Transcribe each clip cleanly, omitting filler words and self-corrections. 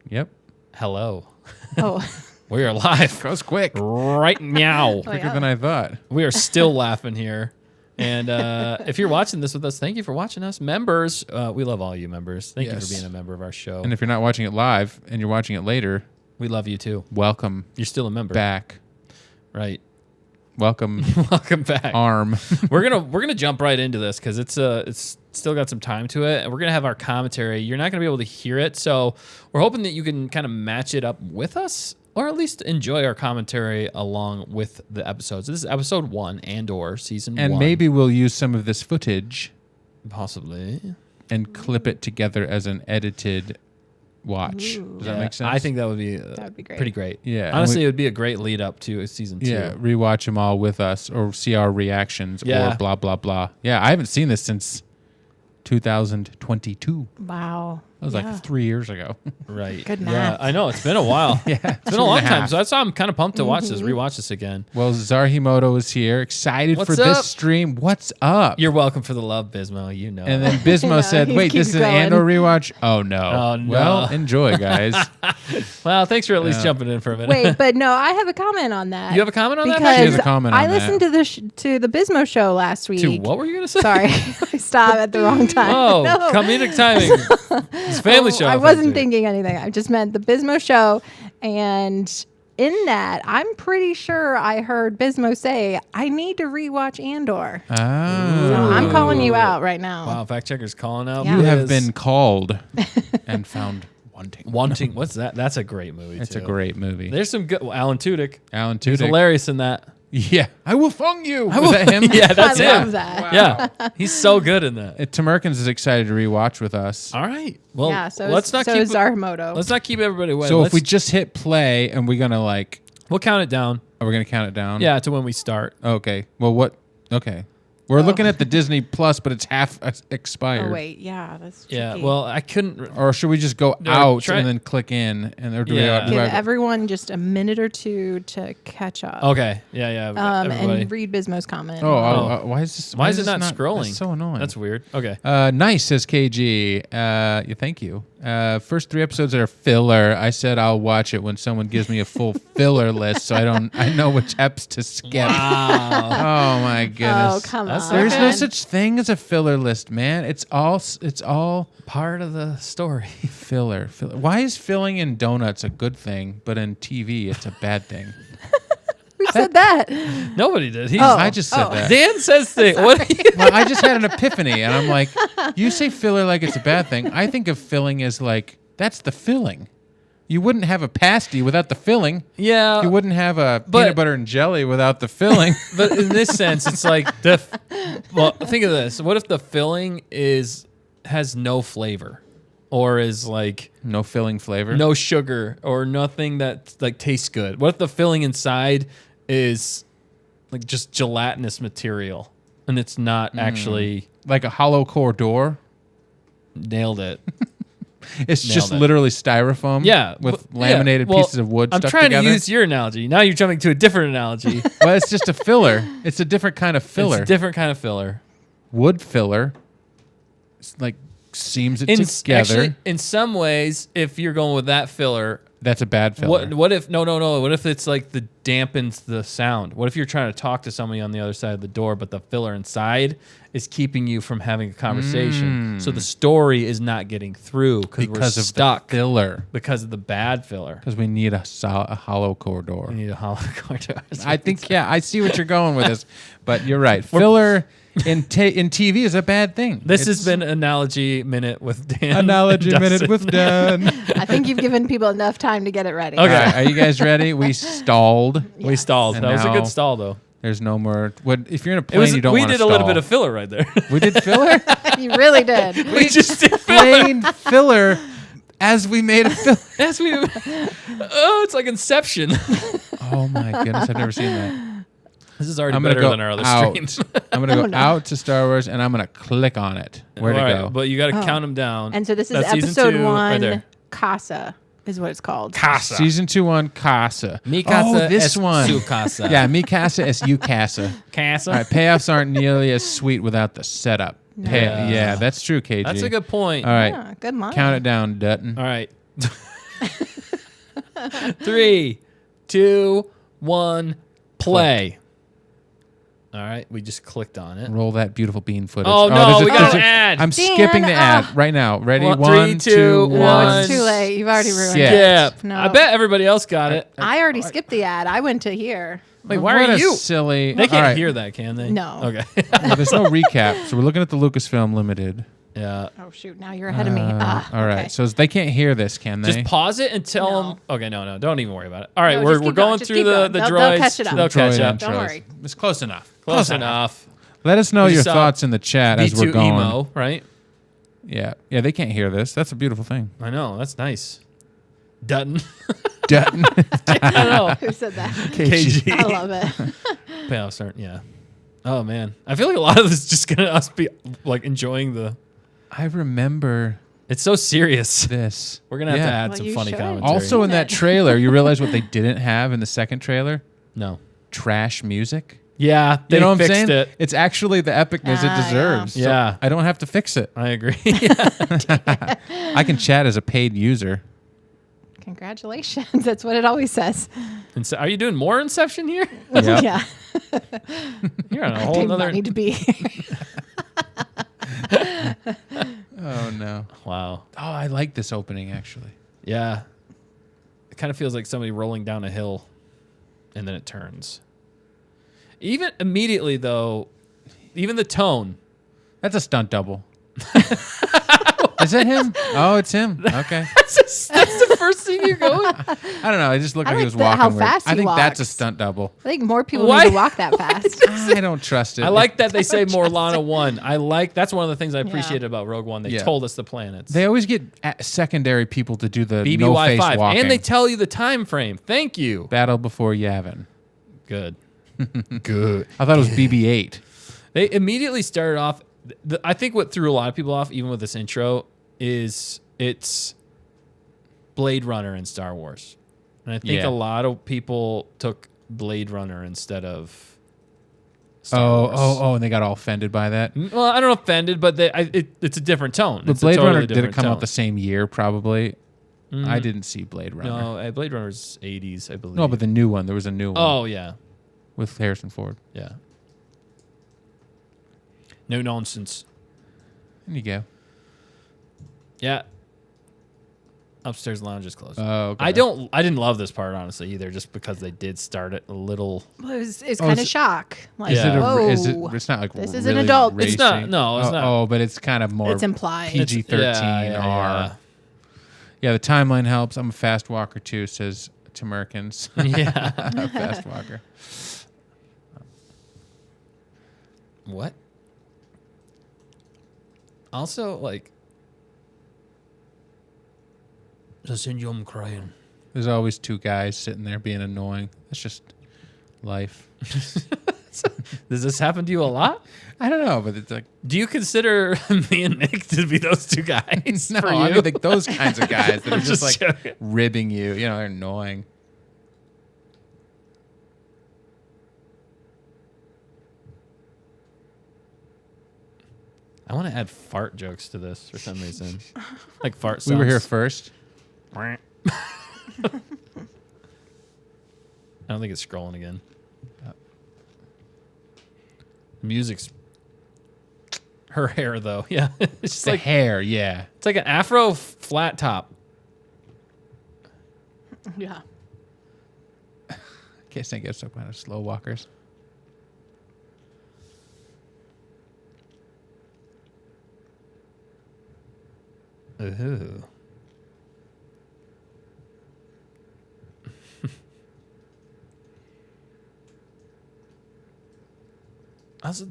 Yep. Hello. Oh. We are live. Goes quick. Right meow. Quicker than I thought. We are still laughing here. And if you're watching this with us, thank you for watching us. Members, we love all you members. Thank you for being a member of our show. And if you're not watching it live and you're watching it later, we love you too. welcome. You're still a member. Back. Right. Welcome. Welcome back. Arm. We're gonna jump right into this because it's still got some time to it, and we're gonna have our commentary. You're not gonna be able to hear it, so we're hoping that you can kind of match it up with us, or at least enjoy our commentary along with the episodes. This is episode 1, Andor season 1. And maybe we'll use some of this footage possibly and clip it together as an edited watch. Ooh. Does that make sense? I think that would be great. pretty great. Yeah. Honestly, it would be a great lead up to season 2. Yeah, rewatch them all with us or see our reactions Yeah. or blah, blah, blah. Yeah, I haven't seen this since 2022. Wow. That was like 3 years ago. Right. Good Yeah, math. I know. It's been a while. Yeah. It's been a long time. So that's why I'm kind of pumped to rewatch this again. Well, Zarhimoto is here, excited What's for up? this stream. What's up? You're welcome for the love, Bismo. You know. And then Bismo know, said, he wait, keeps this is an going. Andor rewatch? Oh, no. Oh, no. Well, enjoy, guys. Well, thanks for at least jumping in for a minute. Wait, but no, I have a comment on that. You have a comment on that? because She has a comment on I listened to the Bismo show last week. To what were you going to say? Sorry, I stopped at the wrong time. Oh, No. comedic timing. It's a family show. I if wasn't do. thinking anything. I just meant the Bismo show. And in that, I'm pretty sure I heard Bismo say, I need to rewatch Andor. Oh. So I'm calling you out right now. Wow, fact checker's calling out. Yeah. You Biz. have been called and found wanting. Wanting. What's that? That's a great movie, It's too. a great movie. There's some good. Alan Tudyk. Alan He's Tudyk. hilarious in that. Yeah. I will fung you. Was that him? Yeah, that's I him. love that. Yeah, he's so good in that. Tamerkins is excited to rewatch with us. All right. Well, Yeah, so let's not keep is Zarhimoto. let's not keep everybody away. So Let's- if we just hit play and we're gonna we'll count it down. we're gonna count it down. Yeah, to when we start. Okay. Well, what? Okay. We're looking at the Disney Plus, but it's half expired. Oh, wait. Yeah, that's Yeah. tricky. Well, I couldn't. Or should we just go No, out try- and then click in? And or do Yeah. we, Give do I, everyone just a minute or two to catch up. Okay. Yeah. Everybody. And read Bismo's comment. why is this? Why is it this not scrolling? That's so annoying. That's weird. Okay. Nice, says KG. Yeah, thank you. First 3 episodes are filler. I said I'll watch it when someone gives me a full filler list, so I know which eps to skip. Wow. Oh my goodness. Oh, come That's on. There's no okay. such thing as a filler list, man. It's all Part of the story. filler. Why is filling in donuts a good thing, but in TV it's a bad thing? Who said that? Nobody did. He's, I just said that. Dan says things. What? Well, I just had an epiphany, and I'm like, you say filler like it's a bad thing. I think of filling as like, that's the filling. You wouldn't have a pasty without the filling. Yeah. You wouldn't have a but- peanut butter and jelly without the filling. But in this sense, it's like well, think of this. What if the filling has no flavor, or is like No filling flavor. no sugar, or nothing that like tastes good? What if the filling inside is like just gelatinous material, and it's not actually Like a hollow core door. nailed it? It's Nailed just it. literally styrofoam Yeah, with but- yeah, laminated well, pieces of wood I'm stuck trying together. to use your analogy. Now you're jumping to a different analogy. Well, it's just a filler. It's a different kind of filler. It's a different kind of filler. Wood filler. It's like seams it together. Actually, in some ways, if you're going with that filler, That's a bad filler. what if no? What if it's like the dampens the sound? What if you're trying to talk to somebody on the other side of the door, but the filler inside is keeping you from having a conversation? So the story is not getting through because we're of stuck the filler. because of the bad filler. Because we need a hollow core door. We need a hollow core door. I think, yeah, I see what you're going with this, but you're right. Filler in TV is a bad thing. This has been Analogy Minute with Dan. Analogy and Minute Dustin. with Dan. I think you've given people enough time to get it ready. Okay. All right, are you guys ready? We stalled. We stalled. And That was a now- good stall, though. There's no more. What if you're in a It plane? was. You don't We want to did a little bit of filler right there. We did filler. You really did. we just did filler. Plain filler. As we made a filler. As we. Oh, it's like Inception. Oh my goodness, I've never seen that. This is already I'm gonna better go than our other out. streams. I'm gonna go Oh, no. out to Star Wars and I'm gonna click on it. Where to All right, go? But you got to Oh. count them down. And so this is That's season episode 2 right 1, there. Casa is what it's called. Casa. Season 2 Casa. Mi casa Oh, this es one. su casa. Yeah, mi casa es you casa. Casa. All right, payoffs aren't nearly as sweet without the setup. Yeah. Yeah, that's true, KG. That's a good point. All right, Yeah, good line. count it down, Dutton. All right. 3, 2, 1, play. All right, we just clicked on it. Roll that beautiful bean footage. Oh, no, there's we got there's an ad. I'm Dan, skipping the ad right now. Ready? Well, 1, 3, 2, 2, 1. No, it's too late. You've already ruined Yeah. it. No. I bet everybody else got it. I already skipped the ad. I went to here. Wait, why What are a you? silly. They All can't right. hear that, can they? No. Okay. Well, there's no recap, so we're looking at the Lucasfilm Limited. Yeah. Oh, shoot. Now you're ahead of me. All right, Okay. so they can't hear this, can they? Just pause it and tell No. them. Okay, no, don't even worry about it. All right, No, we're just keep going going. Just through keep the going. droids. They'll catch it up. They'll catch Droid up. Don't intros. worry. It's close enough. Close enough. Let us know We your just saw thoughts in the chat as we're B2 going. emo, right? Yeah, they can't hear this. That's a beautiful thing. I know. That's nice. Dutton. Dutton. I know. Who said that? KG. I love it. Payoffs aren't. Yeah. Oh man, I feel like a lot of this is just gonna us be like enjoying the. I remember It's so serious. this. We're gonna have to add Well, some you funny should. commentary. Also in that trailer, you realize what they didn't have in the second trailer? no. Trash music. Yeah, they You know what I'm fixed saying? it. It's actually the epicness it Ah, deserves. So yeah. I don't have to fix it. I agree. I can chat as a paid user. Congratulations. That's what it always says. And so, are you doing more Inception here? Yep. Yeah. You're on a I whole paid other. money to be here. Oh no. Wow. Oh, I like this opening actually. Yeah. It kind of feels like somebody rolling down a hill, and then it turns. Even immediately though, even the tone. That's a stunt double. Is it him? Oh, it's him. Okay. That's the first thing you go. I don't know. It just looked I like he like was walking how weird. fast I he think that's a walks. stunt double. I think more people Why? need to walk that fast. I don't trust it. I like that they say Morlana 1. I like that's one of the things I appreciated about Rogue One. They Yeah. told us the planets. They always get secondary people to do the no BBY face 5, walking. and they tell you the time frame. Thank you. Battle before Yavin. Good. Good. I thought it was BB-8. They immediately started off. I think what threw a lot of people off, even with this intro, is it's Blade Runner in Star Wars, and I think Yeah. a lot of people took Blade Runner instead of Star Wars. Oh, and they got all offended by that. Well, I don't know offended, but it's a different tone. But It's a Blade totally Runner did it different come out tone. the same year, probably. I didn't see Blade Runner. No, Blade Runner's 80s, I believe. No, but the new one. There was a new one oh yeah, with Harrison Ford. yeah. No nonsense. There you go. Yeah. Upstairs lounge is closed. Oh, okay. I didn't love this part honestly either, just because they did start it a little. Well, it's Oh, kind is of it- shock. Like, Is it a? whoa. Is it? It's not like This is an really adult. Racing. It's not- no, it's not. Oh, but it's kind of more. It's implied. PG-13 Yeah. R. Yeah, the timeline helps. I'm a fast walker too, says Tamerkins. Yeah. A fast walker. What? Also, like, I'm crying. There's always two guys sitting there being annoying. It's just life. Does this happen to you a lot? I don't know, but it's like Do you consider me and Nick to be those two guys? no, for I you? mean like those kinds of guys that are I'm just like joking. ribbing you. You know, they're annoying. I want to add fart jokes to this for some reason, like fart. We were here sounds. first. I don't think it's scrolling again. Music's her hair though. Yeah, it's just The like hair, yeah. it's like an afro flat top. Yeah. Guess I guess some kind of slow walkers. Ooh. Also,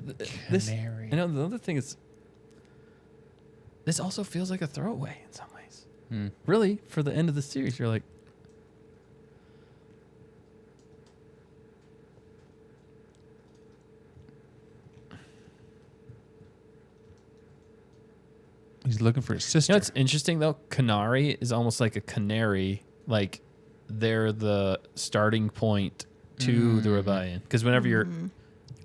this. Canary. I know the other thing is, this also feels like a throwaway in some ways. Really, for the end of the series, you're like, He's looking for his sister. you know what's interesting though? Canary is almost like a canary. Like they're the starting point to the rebellion. Because whenever you're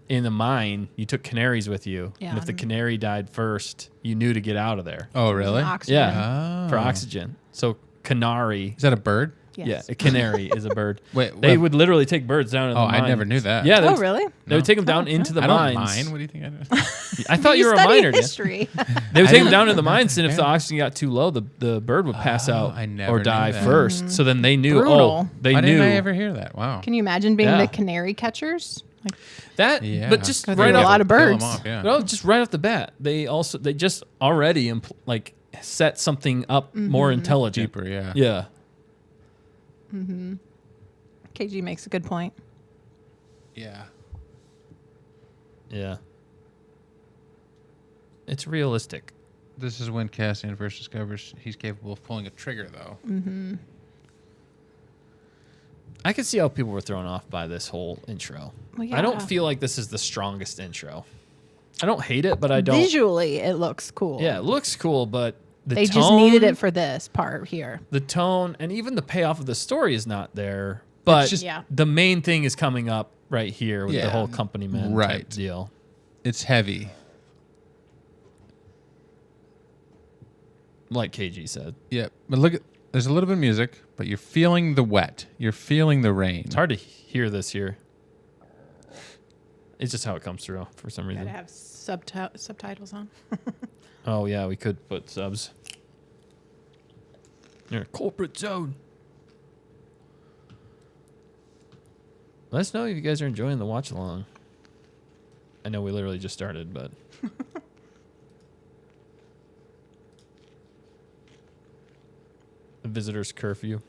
in the mine, you took canaries with you. Yeah. And if the canary died first, you knew to get out of there. Oh, really? Oxygen. Yeah. Oh. For oxygen. So canary. Is that a bird? Yes. Yeah, a canary is a bird. Wait, They what? would literally take birds down in the mines. I never knew that. Yeah. Oh, really? They would take them down into the I don't mines. mind. What do you think I do? I thought you were a study miner. Dan. history. They would I take them didn't- down in the mines, and if the Yeah. oxygen got too low, the bird would pass out I never or knew die that. first. So then they knew. Brutal. Oh, they Why knew didn't I ever hear that? Wow. Can you imagine being Yeah. the canary catchers? Like, that. Yeah. But just 'Cause right there are a off, lot of Kill 'em birds. off, yeah. well, just right off the bat, they just already like set something up more intelligent. Deeper, yeah. Yeah. KG makes a good point. Yeah. Yeah. It's realistic. This is when Cassian first discovers he's capable of pulling a trigger, though. I can see how people were thrown off by this whole intro. Well, I don't yeah. feel like this is the strongest intro. I don't hate it, but I don't. Visually, it looks cool. Yeah, it looks cool, but the They tone, just needed it for this part here. the tone, and even the payoff of the story is not there. But just- Yeah. the main thing is coming up right here with the Yeah. whole company man Right. type deal. It's heavy. Like KG said. Yeah. But look at, there's a little bit of music, but you're feeling the wet. You're feeling the rain. It's hard to hear this here. It's just how it comes through for some reason. Gotta have subtitles on. Oh, yeah, we could put subs. You're in a corporate zone. Let us know if you guys are enjoying the watch along. I know we literally just started, but. The visitor's curfew.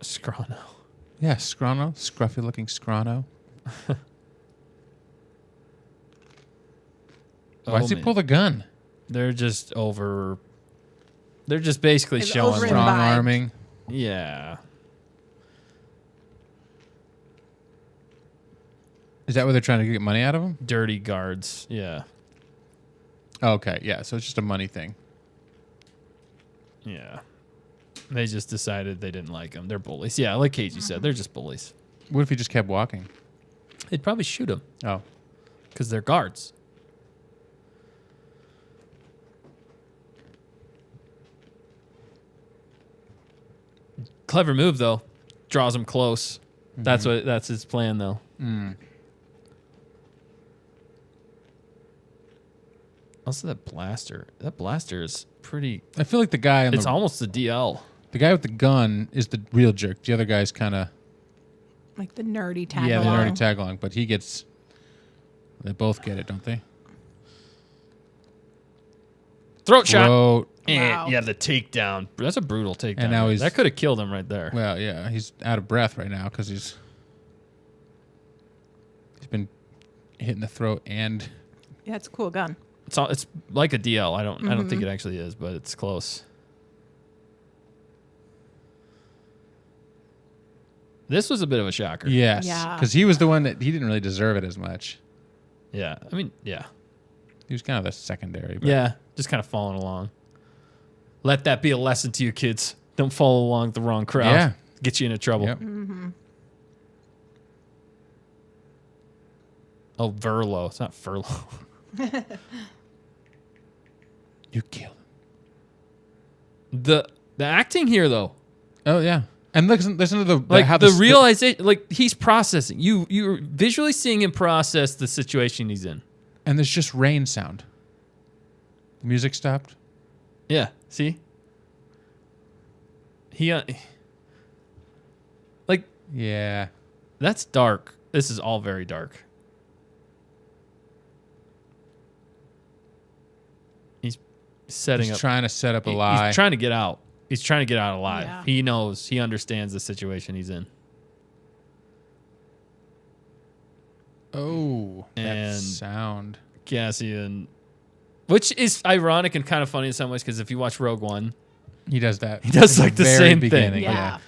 Scrono. Yeah, Scrono. Scruffy looking Scrono. Why does he man. pull the gun? They're just over. They're just basically It's showing. over them- Strong imbibed. arming. Yeah. Is that what they're trying to get money out of him? Dirty guards. Yeah. Oh, okay, yeah. So it's just a money thing. Yeah. They just decided they didn't like them. They're bullies. Yeah, like KG said, they're just bullies. What if he just kept walking? They'd probably shoot them Oh, because they're guards. Clever move though. Draws them close. That's his plan though. Also that blaster. That blaster is pretty I feel like the guy on it's the almost a DL. guy with the gun is the real jerk. The other guy's kind of Like the nerdy tag yeah, along. they already tag along, but he gets. They both get it, don't they? Throat shot. Whoa. Wow. Yeah, the takedown. That's a brutal takedown. And now he's- that could have killed him right there. Well, yeah, he's out of breath right now because he's been hit in the throat and Yeah, it's a cool gun. It's like a DL. I don't think it actually is, but it's close. This was a bit of a shocker. yes, Yeah. because he was the one that he didn't really deserve it as much. Yeah. I mean, yeah. He was kind of the secondary. But Yeah. Just kind of following along. Let that be a lesson to you kids. Don't follow along the wrong crowd. Yeah. Get you into trouble. Yep. Oh, Verlo. It's not Furlough. You killed him. The acting here though. Oh yeah, and listen to the Like how the realization, like he's processing. You're visually seeing him process the situation he's in. and there's just rain sound. The music stopped. Yeah. See. He like Yeah, that's dark. This is all very dark. He's setting he's up. trying to set up a He's lie. trying to get out. He's trying to get out alive. Yeah. He knows. He understands the situation he's in. Oh, that And- sound. Cassian, which is ironic and kind of funny in some ways because if you watch Rogue One, He does that. He does, at like, the very same thing. beginning, Yeah.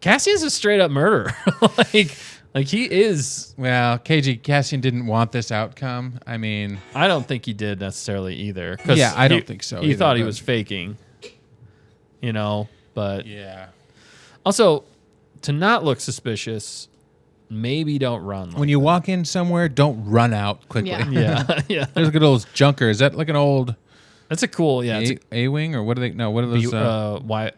Cassian's a straight up murderer. like he is. Well, Cassian didn't want this outcome. I mean, I don't think he did necessarily either. 'Cause Yeah, I don't he- think so He either, thought he but- was faking, but yeah. also to not look suspicious, maybe don't run. When you walk in somewhere, don't run out quickly. Yeah. yeah, yeah. There's like an old junker. Is that like an old That's a cool. Yeah, it's A-wing or what are they? No, what are those?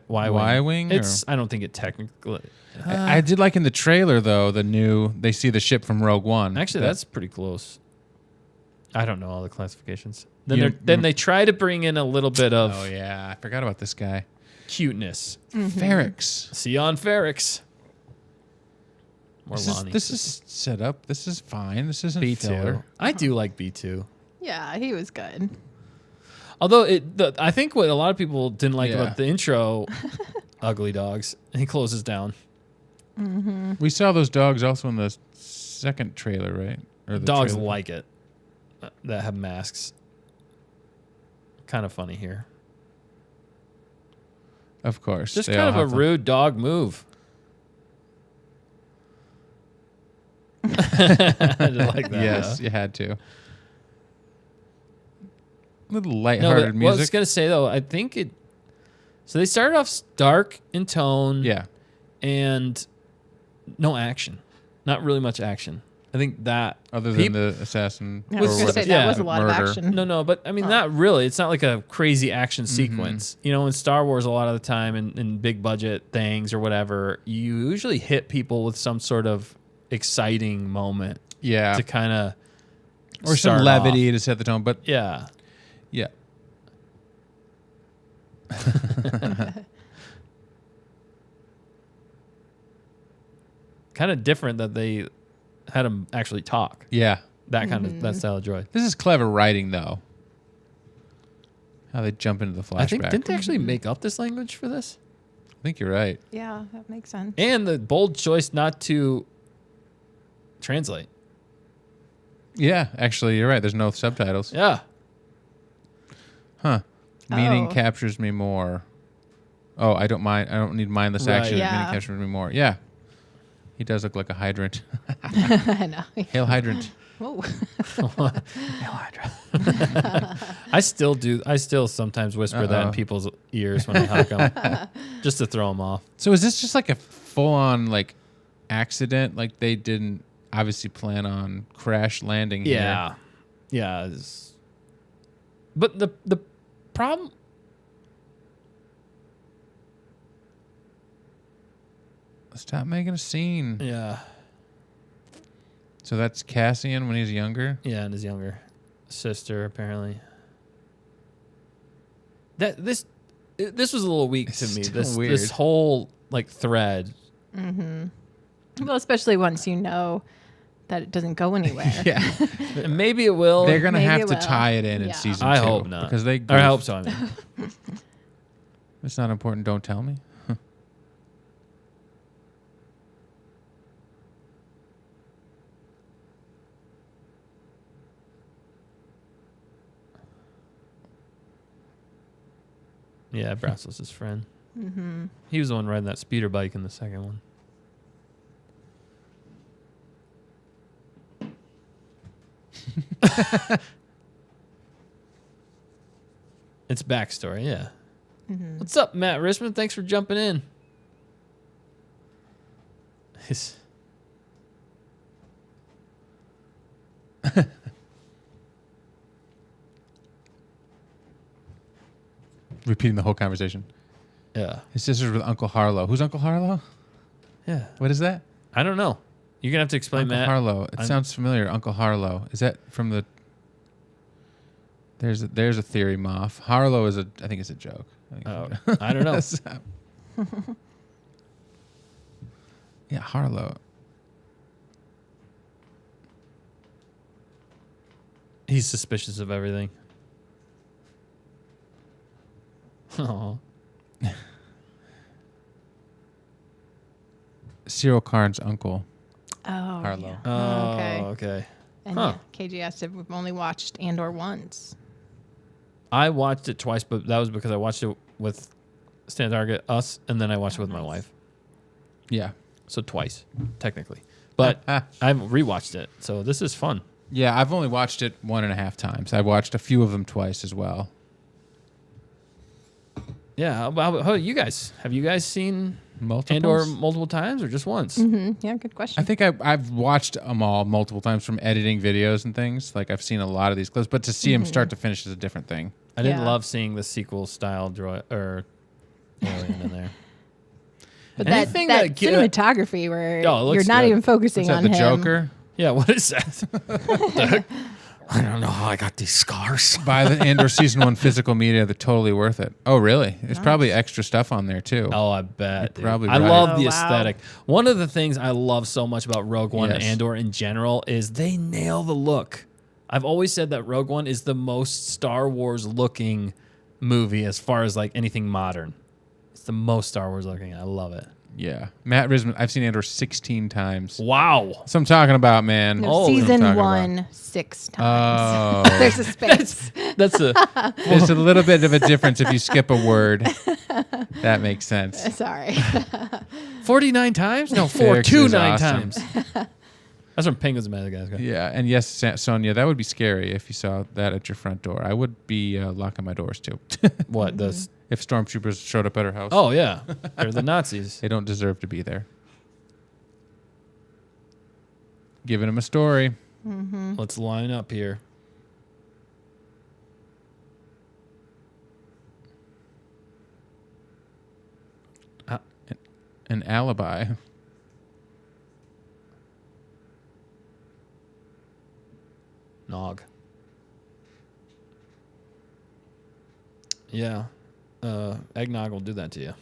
Y-wing, It's. I don't think it technically. I did like in the trailer though. They see the ship from Rogue One. Actually, that's pretty close. I don't know all the classifications. You- Then they try to bring in a little bit of Oh yeah, I forgot about this guy. cuteness. Ferrex. Sion Ferrex. More Lonnie. This is set up. This is fine. This isn't B2. filler. I do like B2. Yeah, he was good. Although I think what a lot of people didn't like Yeah. about the intro, ugly dogs. He closes down. We saw those dogs also in the second trailer, right? Or the Dogs trailer. like it that have masks. Kind of funny here. Of course. Just they kind all of a have to- rude dog move. I did like that. Yes, you had to. Little No, lighthearted but what I was music. gonna say though, I think it. So they started off dark in tone, Yeah. and no action, not really much action. I think that Other than the assassin. I was Or going to say yeah, that was a lot murder. of action. no, but I mean not really. It's not like a crazy action sequence. You know, in Star Wars, a lot of the time in big budget things or whatever, you usually hit people with some sort of exciting moment Yeah. to kind of Or some levity to set the tone. But Yeah. yeah. Kind of different that they had him actually talk. Yeah. That kind of that style of droid. This is clever writing, though. How they jump into the flashback. I think didn't they actually make up this language for this? I think you're right. Yeah, that makes sense. And the bold choice not to translate. Yeah, actually, you're right. There's no subtitles. Yeah. Huh. Meaning Oh. captures me more. Oh, I don't mind. I don't need mindless Right. action. Yeah. Meaning captures me more. Yeah. He does look like a hydrant. I know. Hail hydrant. Whoa. I still sometimes whisper that in Uh-oh. people's ears when I hug them, just to throw them off. So is this just like a full-on like accident? Like they didn't obviously plan on crash landing here. Yeah. Yeah. But the problem. Stop making a scene. Yeah. So that's Cassian when he's younger. Yeah, and his younger sister apparently. This was a little weak It's to me. still weird. This whole like thread. Well, especially once you know that it doesn't go anywhere. Yeah. And maybe it will. They're going to Maybe have it to will. tie it in Yeah. season 2. I hope not. Because they Or I hope so. I mean. It's not important. Don't tell me. Yeah, Brass was his friend. Mm-hmm. He was the one riding that speeder bike in the second one. It's backstory, yeah. What's up, Matt Risman? Thanks for jumping in. His- Repeating the whole conversation. yeah. His sister's with Uncle Harlow. Who's Uncle Harlow? Yeah. What is that? I don't know. You're going to have to explain, Uncle Matt. Harlow. It I'm- sounds familiar. Uncle Harlow. Is that from the... There's a theory, Moff. Harlow is I think it's a joke. Oh, I don't know. Yeah, Harlow. He's suspicious of everything. Oh. Cyril Karn's uncle. Oh, Harlow. yeah. Oh, Okay. okay. And Huh. yeah, KG asked if we've only watched Andor once. I watched it twice, but that was because I watched it with Stan Target, us, and then I watched it with my wife. Yeah. So twice, technically. But I've rewatched it, so this is fun. Yeah, I've only watched it 1.5 times. I've watched a few of them twice as well. Yeah. How about you guys? Have you guys seen Andor multiple times or just once? Yeah, good question. I think I've watched them all multiple times from editing videos and things. Like I've seen a lot of these clips, but to see them start to finish is a different thing. I didn't love seeing the sequel style droid or alien in there. But that cinematography where you're not even focusing on the him. Joker? Yeah, what is that? I don't know how I got these scars. Buy the Andor Season 1 physical media. They're totally worth it. Oh, really? There's probably extra stuff on there, too. Oh, I bet. Dude. Probably I right. love the aesthetic. One of the things I love so much about Rogue One and Yes. Andor in general is they nail the look. I've always said that Rogue One is the most Star Wars looking movie as far as like anything modern. It's the most Star Wars looking. I love it. Yeah. Matt Risman, I've seen Andor 16 times. Wow. That's what I'm talking about, man. No, season 1, 6 times. Oh. There's a space. That's a There's a little bit of a difference if you skip a word. That makes sense. Sorry. 49 times? No, Fix 429 is awesome. times. That's from Penguins and Madagascar. Yeah, and yes, Sonia, that would be scary if you saw that at your front door. I would be locking my doors too. What does? If stormtroopers showed up at her house. Oh yeah, they're the Nazis. They don't deserve to be there. Giving them a story. Let's line up here. An alibi. Nog. Yeah. Eggnog will do that to you.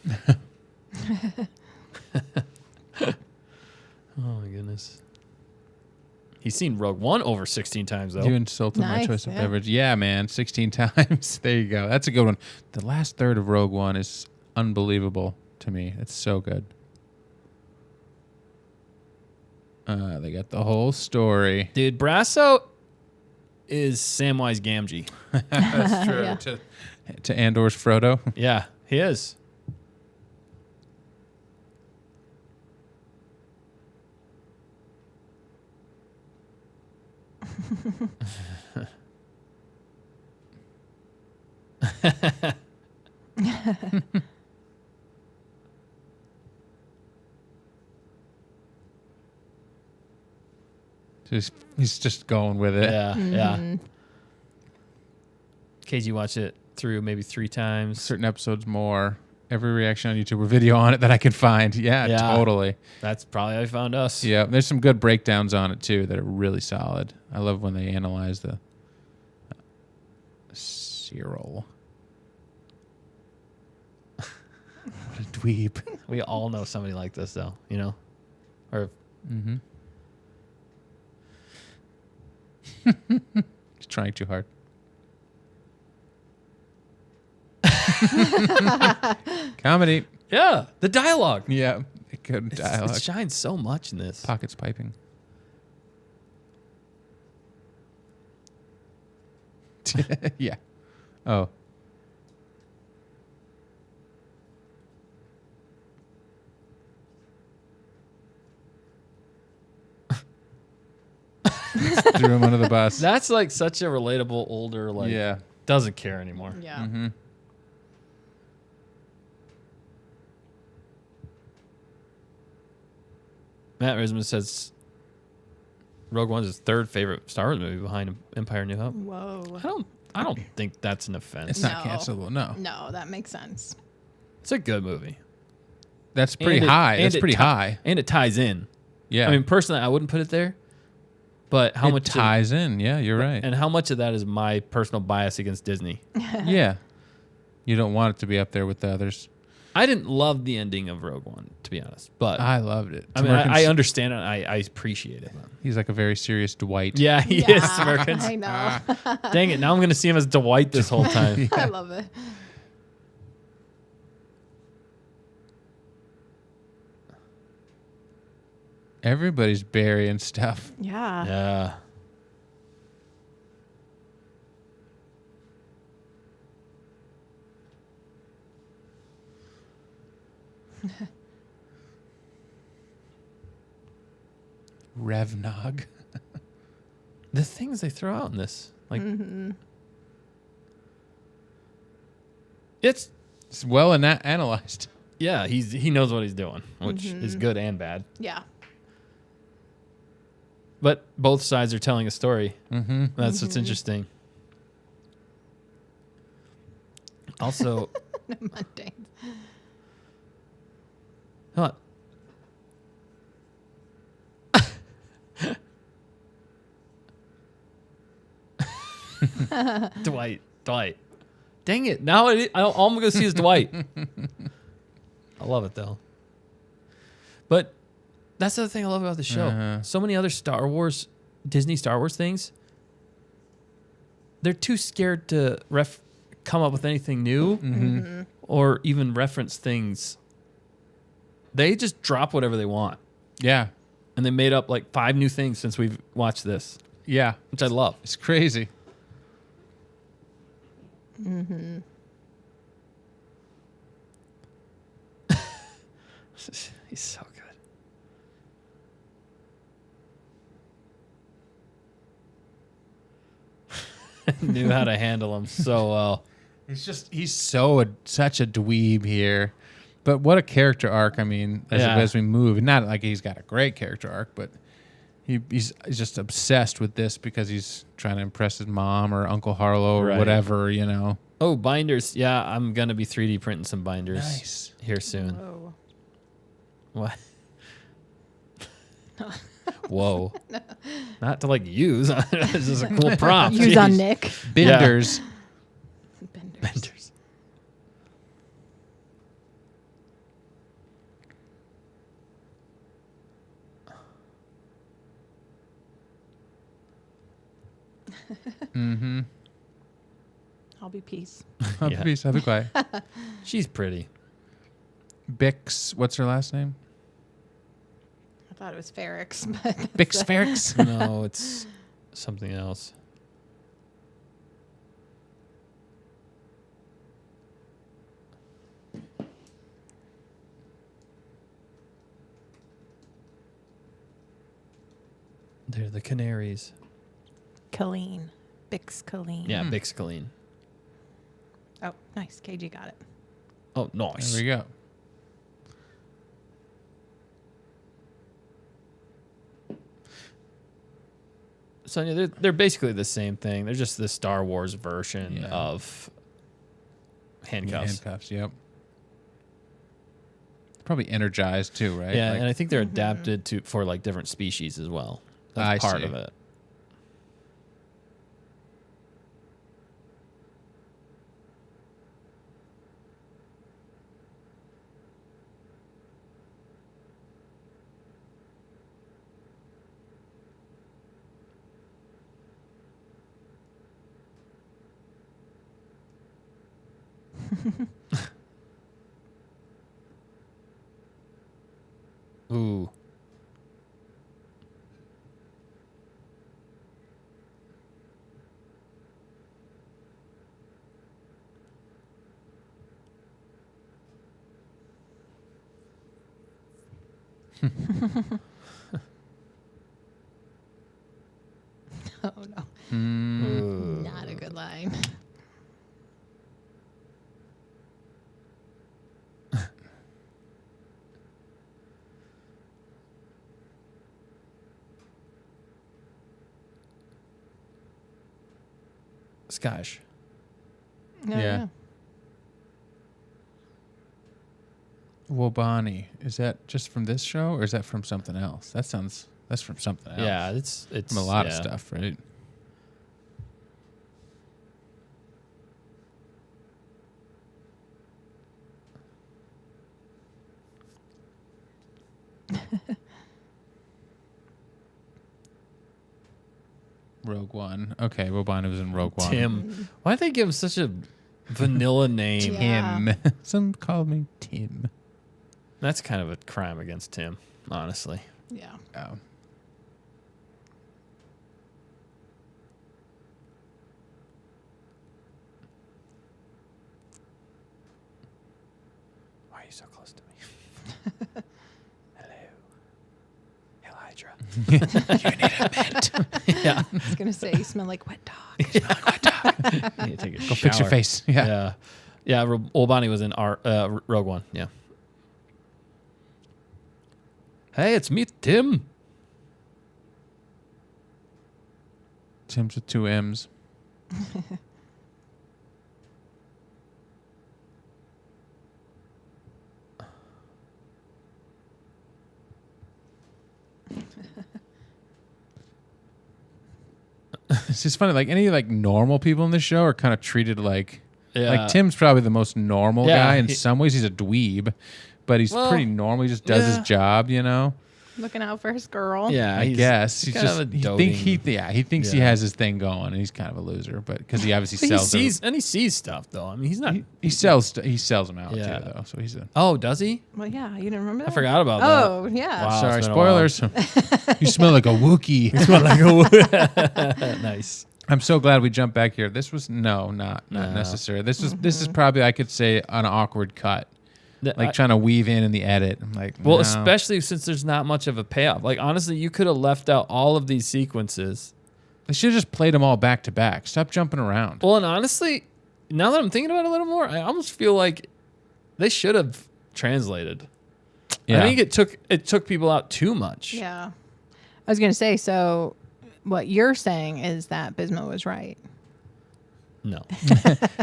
Oh my goodness. He's seen Rogue One over 16 times though. You insulted my Nice, choice of yeah. beverage. Yeah, man, 16 times. There you go. That's a good one. The last third of Rogue One is unbelievable to me. It's so good. They got the whole story. Dude, Brasso is Samwise Gamgee. That's true. Yeah. To Andor's Frodo. Yeah, he is. He's just going with it. Yeah, yeah. KG watched it through maybe 3 times. Certain episodes more. Every reaction on YouTube or video on it that I can find. Yeah, Yeah. totally. That's probably how he found us. Yeah, there's some good breakdowns on it too that are really solid. I love when they analyze the Cyril. What a dweeb. We all know somebody like this though, you know? Or Mm-hmm. He's trying too hard. Comedy. yeah, the dialogue. Yeah, good dialogue. It shines so much in this. Pockets piping. Yeah. Oh. Threw him under the bus. That's like such a relatable older like Yeah. doesn't care anymore. Yeah. Mm-hmm. Matt Risman says Rogue One's his 3rd favorite Star Wars movie behind Empire New Hope. Whoa. I don't think that's an offense. It's not No. cancelable. No. No, that makes sense. It's a good movie. That's pretty And it- high. and That's it pretty ti- high. And it ties in. Yeah. I mean, personally, I wouldn't put it there. But how it much ties in. Yeah, you're right. and how much of that is my personal bias against Disney? Yeah. You don't want it to be up there with the others. I didn't love the ending of Rogue One, to be honest. But I loved it. I mean, Temerkin's- I understand it. I appreciate it. He's like a very serious Dwight. Yeah, he is. Temerkin's. I know. Dang it! Now I'm going to see him as Dwight this whole time. I love it. Everybody's burying stuff. Yeah. Yeah. Revnog. The things they throw out in this, like, It's well analyzed. Yeah, he knows what he's doing, which is good and bad. Yeah. But both sides are telling a story. Mm-hmm. That's what's interesting. Also, The mundane. huh. Dwight. Dang it. Now all I'm going to see is Dwight. I love it, though. But that's the other thing I love about the show. So many other Disney Star Wars things, they're too scared to come up with anything new or even reference things. They just drop whatever they want. Yeah. And they made up like 5 new things since we've watched this. Yeah. Which I love. It's crazy. He's so good. Knew how to handle him so well. He's such a dweeb here. But what a character arc. I mean, as we move, not like he's got a great character arc, but he's just obsessed with this because he's trying to impress his mom or Uncle Harlow or whatever, you know. Oh, binders. Yeah, I'm going to be 3D printing some binders here soon. Whoa. What? Whoa. Not to like use. This is a cool prop. Use on Nick. Benders. Benders. Mm-hmm. I'll be peace. I'll be quiet. She's pretty. Bix, what's her last name? I thought it was Ferrix, but Bix Ferrix? No, it's something else. They're the canaries. Colleen. Bix Colleen. Yeah, Bix Colleen. Oh, nice. KG got it. Oh, nice. There we go. Sonia, they're basically the same thing. They're just the Star Wars version of handcuffs. Handcuffs, yep. Probably energized too, right? Yeah, Like, and I think they're adapted for like different species as well. That's part of it. Ooh. Oh, no. Ooh. Not a good line. Scottish. No, Yeah. no. Wobani. Is that just from this show or is that from something else? That's from something else. Yeah, it's From a lot of stuff, right? Rogue One. Okay, Wobani was in Rogue One. Tim. Why did they give him such a vanilla name? Yeah. Tim. Some called me Tim. That's kind of a crime against Tim, honestly. Yeah. Oh. Why are you so close to me? Hello. Hail Hydra. You need a mint. Yeah. I was going to say, you smell like wet dog. You need to take a Go fix your shower. face. Yeah. Yeah, Olbani was in Rogue One. Yeah. Hey, it's me, Tim. Tim's with 2 M's. It's just funny. Like any like normal people in this show are kind of treated like Tim's probably the most normal guy. In some ways, he's a dweeb, but he's pretty normal. He just does his job, you know. Looking out for his girl. Yeah, I guess he's just he thinks he has his thing going, and he's kind of a loser. But because he obviously sells, he sees stuff though. I mean, he's not. He sells them out too, though. So he's a. Oh, does he? Well, yeah, you didn't remember that? I forgot about that. Oh, yeah. Wow, sorry, spoilers. You smell like a Wookiee. You smell like a Wookiee. Nice. I'm so glad we jumped back here. This was not necessary. This is probably, I could say, an awkward cut. Like trying to weave in the edit. I'm like, well, no. especially since there's not much of a payoff. Like, honestly, you could have left out all of these sequences. They should have just played them all back to back. Stop jumping around. Well, and honestly, now that I'm thinking about it a little more, I almost feel like they should have translated. Yeah. I think it took people out too much. Yeah. I was going to say, so what you're saying is that Bismo was right. No.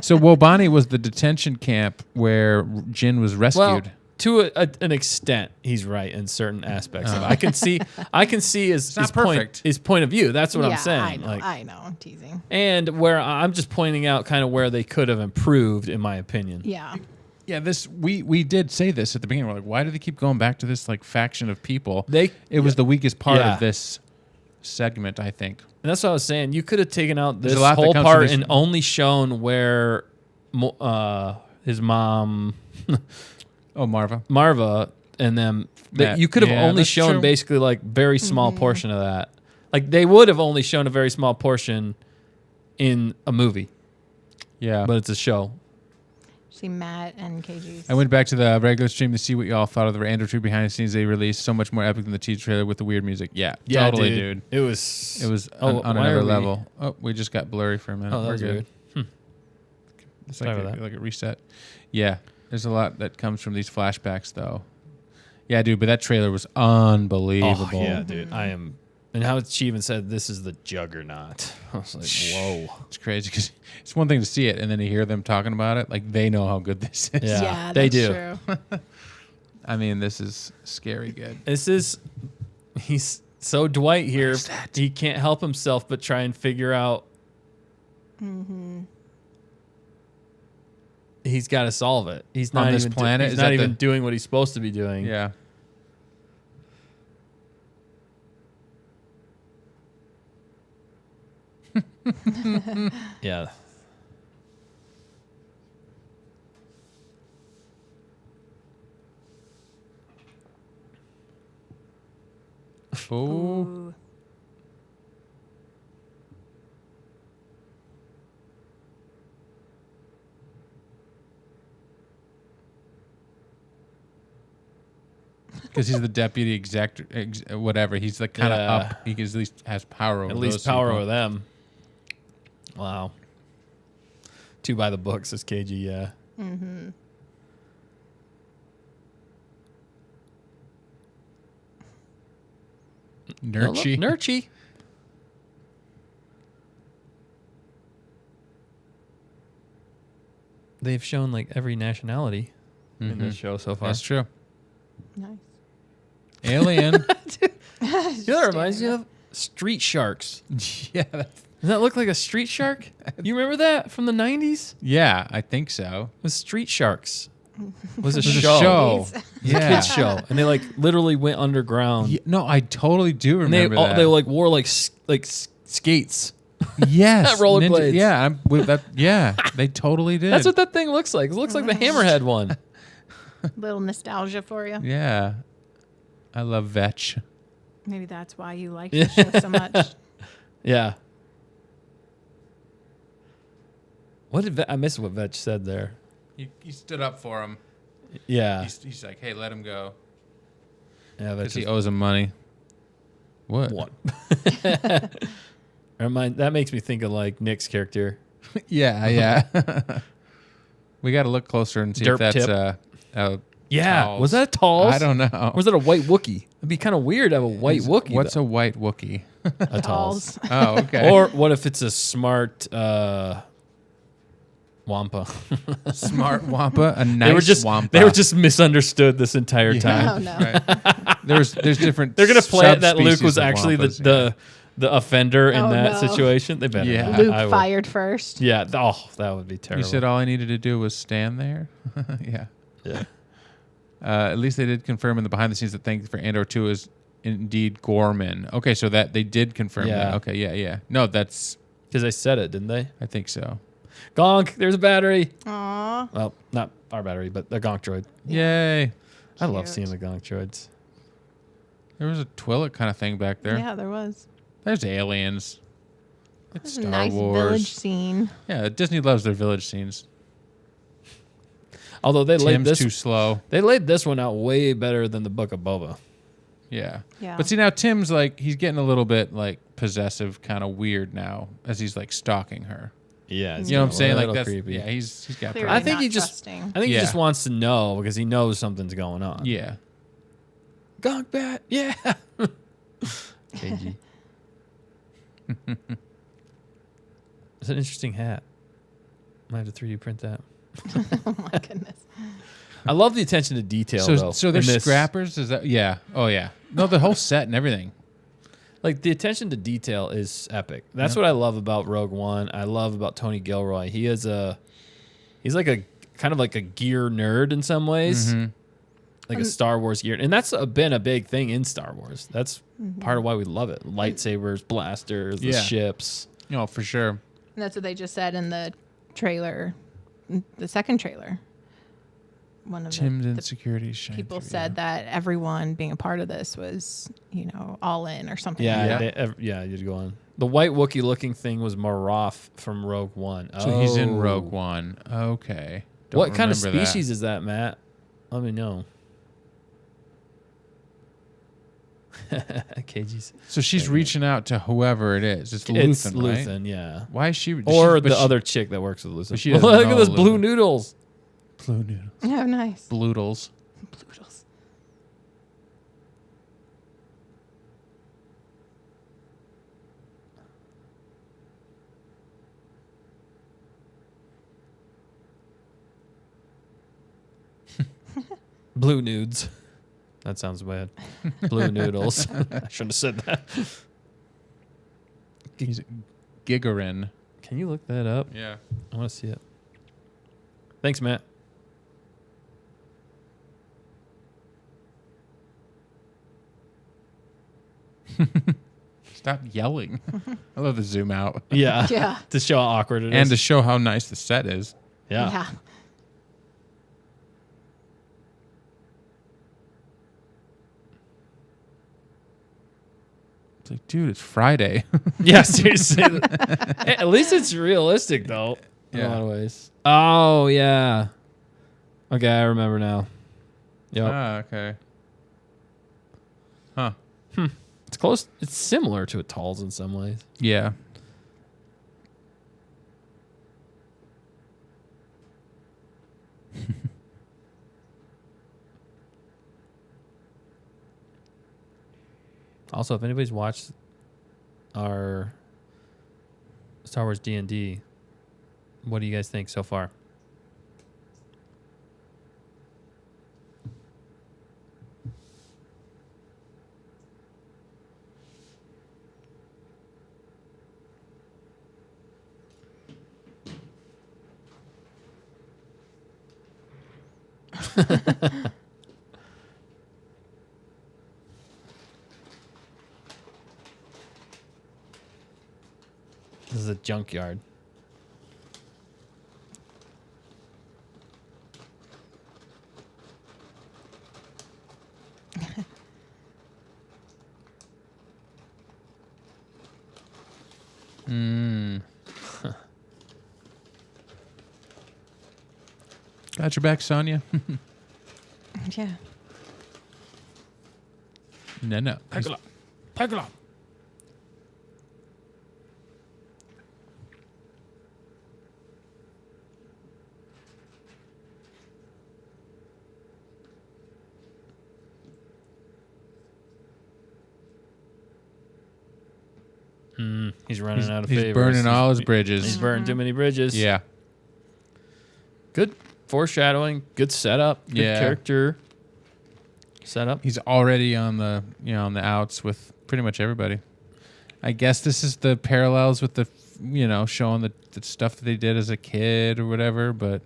So Wobani was the detention camp where Jin was rescued. Well, to an extent, he's right in certain aspects of it. I can see his point of view. That's what I'm saying. I know. I'm teasing. And where I'm just pointing out kind of where they could have improved, in my opinion. Yeah. Yeah, we did say this at the beginning. We're like, why do they keep going back to this like faction of people? It was the weakest part of this segment, I think. And that's what I was saying. You could have taken out this whole part and only shown where his mom, Marva, and them. You could have only shown basically like very small portion of that. Like they would have only shown a very small portion in a movie. Yeah, but it's a show. See Matt and KG's. I went back to the regular stream to see what y'all thought of the Andor 2 behind the scenes they released. So much more epic than the teaser trailer with the weird music. Yeah, totally, dude. It was on another level. Oh, we just got blurry for a minute. Oh, that was good. It's like a reset. Yeah, there's a lot that comes from these flashbacks, though. Yeah, dude, but that trailer was unbelievable. Oh, yeah, dude. And how she even said, this is the juggernaut. I was like, whoa. It's crazy because it's one thing to see it and then to hear them talking about it. Like, they know how good this is. Yeah, they do. True. I mean, this is scary good. He's so Dwight here. He can't help himself but try and figure out. Mm-hmm. He's got to solve it. He's not on this planet. He's not even doing what he's supposed to be doing. Yeah. Yeah. Oh. Because he's the deputy exec, whatever. He's like kind of up. He at least has power over. At least power over them. Wow. 2 by the books is KG, yeah. Mm-hmm. Nurchie. They've shown like every nationality in this show so far. That's true. Nice. Alien. You know what reminds me of? Street Sharks. Yeah. Does that look like a street shark? You remember that from the 90s? Yeah, I think so. It was Street Sharks. It was a show. Yeah. Kids show. And they like literally went underground. Yeah, no, I totally do remember that. They like wore like skates. Yes. Rollerblades. Yeah, they totally did. That's what that thing looks like. It looks like the Hammerhead one. Little nostalgia for you. Yeah. I love Vetch. Maybe that's why you like the show so much. Yeah. What did I miss what Vetch said there? He stood up for him. Yeah. He's like, hey, let him go. Yeah, because he owes him money. What? That makes me think of like Nick's character. Yeah. We got to look closer and see Derp if that's tip. Yeah. Talz. Was that a Talz? I don't know. Or was that a white Wookiee? It'd be kind of weird to have a white Wookiee. What's though. a white Wookiee? A Talz. Oh, okay. Or what if it's a smart Wampa? Smart Wampa, a nice Wampa. They were just misunderstood this entire time. Oh, no. Right. There's different. They're gonna play it that Luke was subspecies of actually Wampas, the offender in Oh, that no. situation. They better. Yeah. not. Luke I would- fired first. Yeah. Oh, that would be You terrible. said all I needed to do was stand there. Yeah. Yeah. At least they did confirm in the behind the scenes that things for Andor 2 is indeed Gorman. Okay, so that they did confirm Yeah. that. Okay, yeah. No, that's. Because they said it, didn't they? I think so. Gonk, there's a battery. Aw. Well, not our battery, but the Gonk droid. Yay! I love Cute. seeing the Gonk droids. There was a Twi'lek kind of thing back there. Yeah, there was. There's aliens. It's It was a Star nice Wars. village scene. Yeah, Disney loves their village scenes. Although they laid Tim's this, too slow. they laid this one out way better than the Book of Boba. Yeah. Yeah. But see now Tim's like he's getting a little bit like possessive, kind of weird now as he's like stalking her. Yeah, You know what I'm saying? Like that's creepy. yeah, he's got. Clearly I think not he just, trusting. I think he Yeah. just wants to know because he knows something's going on. Yeah. Gonk bat, yeah. KG. It's an interesting hat. Might have to 3D print that. Oh my goodness. I love the attention to detail. though, So they're in this. scrappers? Is that yeah. Oh yeah. No, the whole set and everything. Like the attention to detail is epic. That's Yeah. what I love about Rogue One. I love about Tony Gilroy. He's like a kind of like a gear nerd in some ways, like a Star Wars gear, and that's been a big thing in Star Wars. That's part of why we love it: lightsabers, blasters, the Yeah. ships. No, for sure. And that's what they just said in the trailer, the second trailer. One of Tim's the insecurities shine people through, said that everyone being a part of this was, all in or something. Yeah, Yeah. yeah. You'd go on. The white Wookiee looking thing was Maroth from Rogue One. So he's in Oh. Rogue One. Okay. Don't What kind of remember that. species is that, Matt? Let me know. KG's. So she's reaching out to whoever it is. It's It's Luthen, right? Luthen, yeah. Why is she? Or but the she- other chick that works with Luthen. but she doesn't Look at know those blue Luthen. noodles. Blue noodles. Oh, nice. Bloodles. Bloodles. Blue nudes. That sounds bad. Blue noodles. I shouldn't have said that. He's Gigarin. Can you look that up? Yeah. I want to see it. Thanks, Matt. Stop yelling. I love the zoom out. Yeah. Yeah. To show how awkward it is. And to show how nice the set is. yeah. Yeah. It's like, dude, it's Friday. Yeah, seriously. At least it's realistic, though, in a Yeah. lot of ways. Oh, yeah. Okay, I remember now. Yep. Ah, okay. Huh. It's close. It's similar to a Talz in some ways. Yeah. Also, if anybody's watched our Star Wars D&D, what do you guys think so far? This is a junkyard. Got your back, Sonya. Yeah. No. Pack it up. He's running out of favors. He's burning all his bridges. He's burning too many bridges. Yeah. Good foreshadowing. Good setup. Good character setup. He's already on the on the outs with pretty much everybody. I guess this is the parallels with the showing the stuff that they did as a kid or whatever, but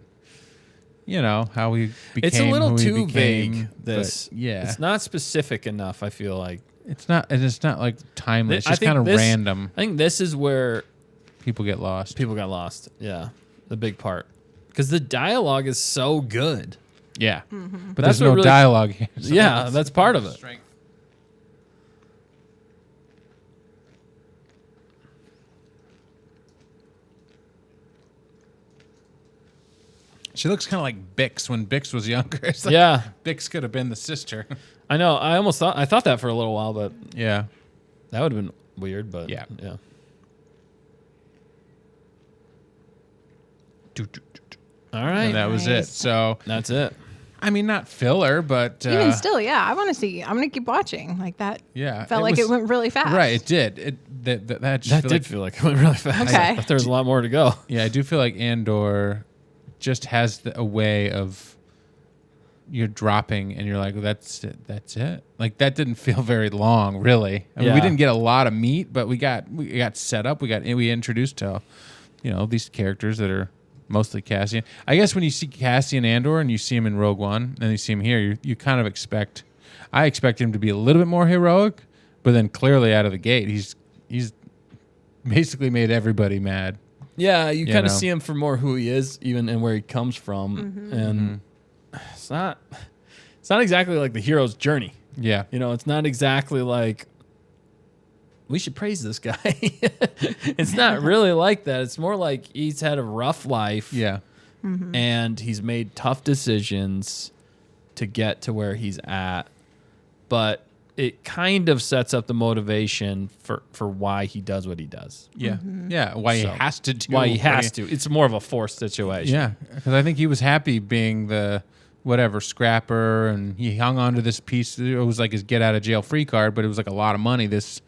how we became. It's a little who too we became, vague. This, it's not specific enough. I feel like it's not, and it's not like timeless. It's just kind of random. I think this is where people get lost. People got lost. Yeah, the big part, because the dialogue is so good. Yeah, but there's no dialogue here. So that's part of it. Strength. She looks kind of like Bix when Bix was younger. It's like Bix could have been the sister. I know. I thought that for a little while, but yeah, that would have been weird. But yeah. All right, and that was it. So that's it. I mean, not filler, but even still, I want to see. I'm gonna keep watching. Like that. Yeah, felt like it went really fast. Right, it did. That did feel like it went really fast. Okay, I thought there was a lot more to go. Yeah, I do feel like Andor just has a way of you're dropping and you're like, well, that's it. Like that didn't feel very long, really. I mean, we didn't get a lot of meat, but we got set up. We introduced to these characters that are mostly Cassian. I guess when you see Cassian Andor and you see him in Rogue One and you see him here, you kind of expect. I expect him to be a little bit more heroic, but then clearly out of the gate, he's basically made everybody mad. Yeah, you kind of see him for more who he is, even and where he comes from, and it's not exactly like the hero's journey. Yeah, it's not exactly like we should praise this guy. It's not really like that. It's more like he's had a rough life. Yeah, and he's made tough decisions to get to where he's at, but it kind of sets up the motivation for why he does what he does. Yeah. Yeah. Why he has to do. Why he has to. It's more of a forced situation. Yeah. Because I think he was happy being the scrapper, and he hung on to this piece. It was like his get out of jail free card, but it was like a lot of money. This,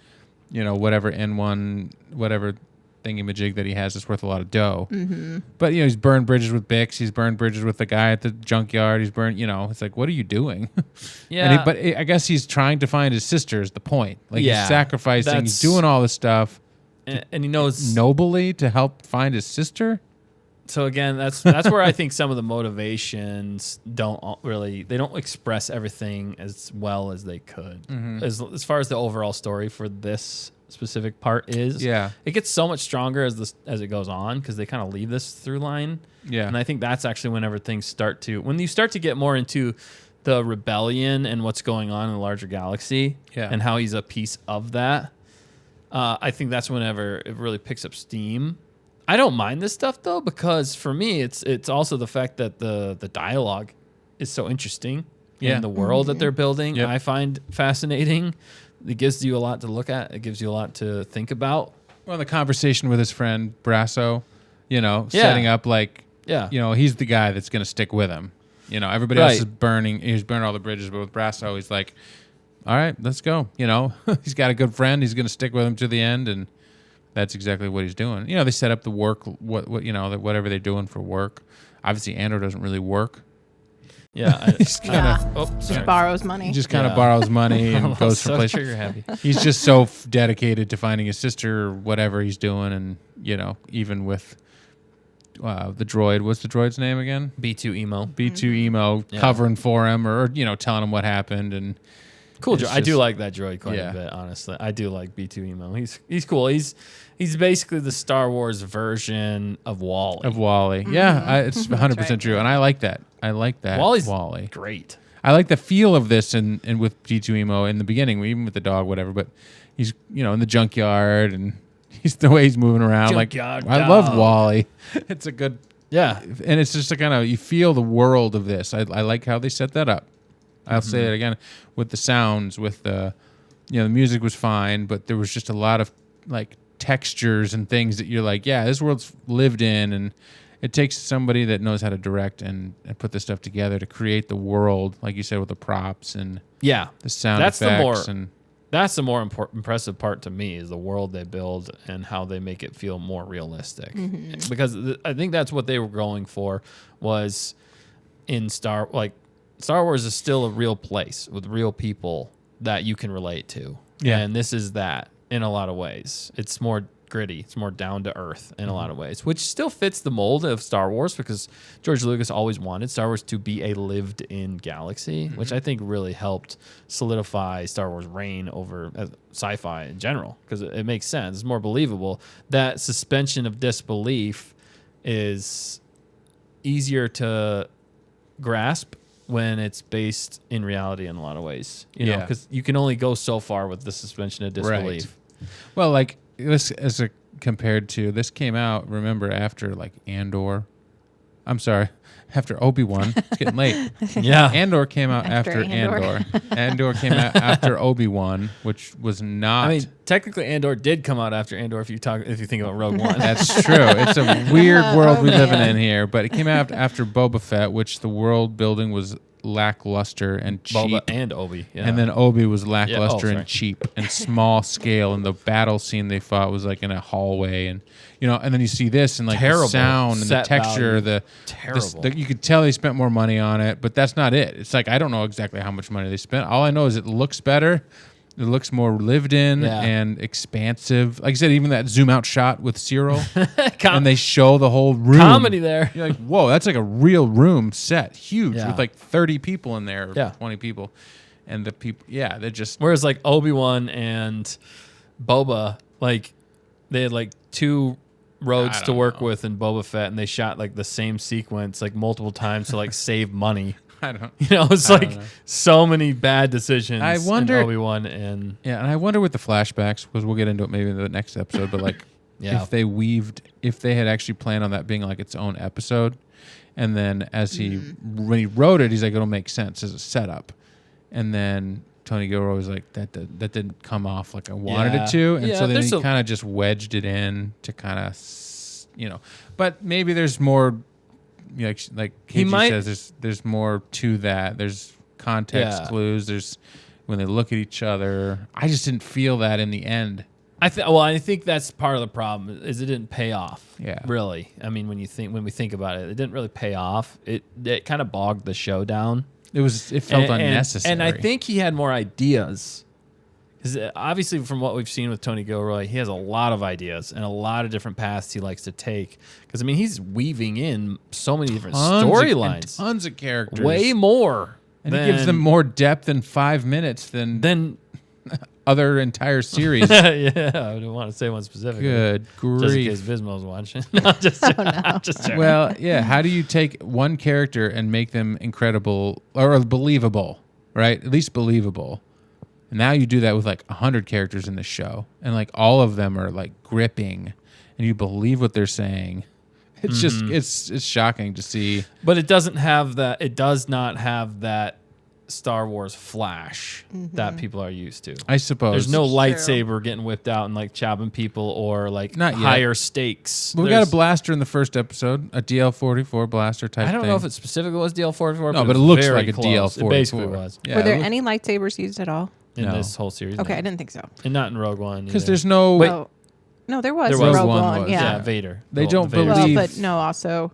whatever N1, whatever thingamajig that he has is worth a lot of dough. But he's burned bridges with Bix. He's burned bridges with the guy at the junkyard. He's burned. It's like, what are you doing? Yeah. But I guess he's trying to find his sister. Is the point? Like he's sacrificing. He's doing all this stuff, and he knows nobly to help find his sister. So again, that's where I think some of the motivations don't express everything as well as they could. As far as the overall story for this specific part is, it gets so much stronger as it goes on, because they kind of leave this through line. And I think that's actually whenever things when you start to get more into the rebellion and what's going on in the larger galaxy, and how he's a piece of that. I think that's whenever it really picks up steam. I don't mind this stuff though, because for me it's also the fact that the dialogue is so interesting in the world that they're building. I find fascinating. It gives you a lot to look at. It gives you a lot to think about. Well, the conversation with his friend Brasso, setting up like, he's the guy that's going to stick with him. Everybody else is burning. He's burning all the bridges, but with Brasso, he's like, all right, let's go. He's got a good friend. He's going to stick with him to the end, and that's exactly what he's doing. They set up the work, whatever they're doing for work. Obviously, Andor doesn't really work. Yeah, he's kind of just borrows money. He just kind of borrows money and goes for places. Trigger happy. He's just so dedicated to finding his sister, or whatever he's doing, and even with the droid. What's the droid's name again? B2 Emo. B2 Emo covering for him, or telling him what happened, and cool droid. I do like that droid quite a bit, honestly. I do like B2 Emo. He's cool. He's basically the Star Wars version of Wally. Yeah, it's 100% true, and I like that. Wally's Wally. Great. I like the feel of this, and with B2 Emo in the beginning, even with the dog, whatever. But he's in the junkyard, and he's the way he's moving around. Junkyard I dog. love Wally. It's a good and it's just a kind of, you feel the world of this. I like how they set that up. I'll say it again with the sounds, with the the music was fine, but there was just a lot of like textures and things that you're like, this world's lived in, and it takes somebody that knows how to direct and put this stuff together to create the world, like you said, with the props and the sound effects. That's the more impressive part to me is the world they build and how they make it feel more realistic. Mm-hmm. Because I think that's what they were going for was in Star Wars is still a real place with real people that you can relate to. Yeah. And this is that in a lot of ways. It's more gritty. It's more down to earth in a lot of ways, which still fits the mold of Star Wars because George Lucas always wanted Star Wars to be a lived-in galaxy, which I think really helped solidify Star Wars' reign over sci-fi in general because it makes sense. It's more believable. That suspension of disbelief is easier to grasp when it's based in reality in a lot of ways, you know, because you can only go so far with the suspension of disbelief. Right. Well, like this compared to this came out, remember, after like Andor. I'm sorry, after Obi-Wan. It's getting late. Yeah. Andor came out after Andor. Andor came out after Obi-Wan, which was not. I mean, technically, Andor did come out after Andor. If you think about Rogue One, that's true. It's a weird world we live in here, but it came out after Boba Fett, which the world building was lackluster and cheap. Boba and Obi, yeah. And then Obi was lackluster and cheap and small scale, and the battle scene they fought was like in a hallway, and you know, and then you see this and like the sound and the texture, you could tell they spent more money on it, but that's not it. It's like I don't know exactly how much money they spent. All I know is it looks better. It looks more lived in and expansive. Like I said, even that zoom out shot with Cyril, and they show the whole room. Comedy there. You're like, whoa, that's like a real room set, huge, with like 30 people in there, 20 people. And the people, they're just. Whereas like Obi-Wan and Boba, like they had like two roads to work with in Boba Fett, and they shot like the same sequence like multiple times to like save money. I don't. You know, it's like so many bad decisions. I wonder in Obi-Wan and and I wonder with the flashbacks, because we'll get into it maybe in the next episode. But like, if they had actually planned on that being like its own episode, and then when he wrote it, he's like, it'll make sense as a setup, and then Tony Gilroy was like, that didn't come off like I wanted it to, and so then he kind of just wedged it in to kind of, you know, but maybe there's more. Like KG says, there's more to that. There's context clues. There's when they look at each other. I just didn't feel that in the end. I think that's part of the problem is it didn't pay off. Yeah, really. I mean, when we think about it, it didn't really pay off. It kind of bogged the show down. It felt unnecessary. And I think he had more ideas. Because obviously, from what we've seen with Tony Gilroy, he has a lot of ideas and a lot of different paths he likes to take. Because, I mean, he's weaving in so many different storylines. Tons of characters. Way more. And he gives them more depth in 5 minutes than other entire series. I don't want to say one specifically. Good grief. Just in case Bismo's watching. I'm just joking. Well, how do you take one character and make them incredible or believable, right? At least believable. And now you do that with like 100 characters in the show, and like all of them are like gripping, and you believe what they're saying. It's just it's shocking to see. But it doesn't have that. It does not have that Star Wars flash that people are used to. I suppose there's no lightsaber getting whipped out and like chopping people or like not higher stakes. But we got a blaster in the first episode, a DL-44 blaster type. I don't thing. know if it specifically was DL-44. No, but it looks like a close. DL-44. It basically was. Yeah, were there any lightsabers used at all? In this whole series. Okay, I didn't think so. And not in Rogue One. Because there's no... Wait. No, there was in Rogue One. Yeah, Vader. They don't believe... Well, but no, also...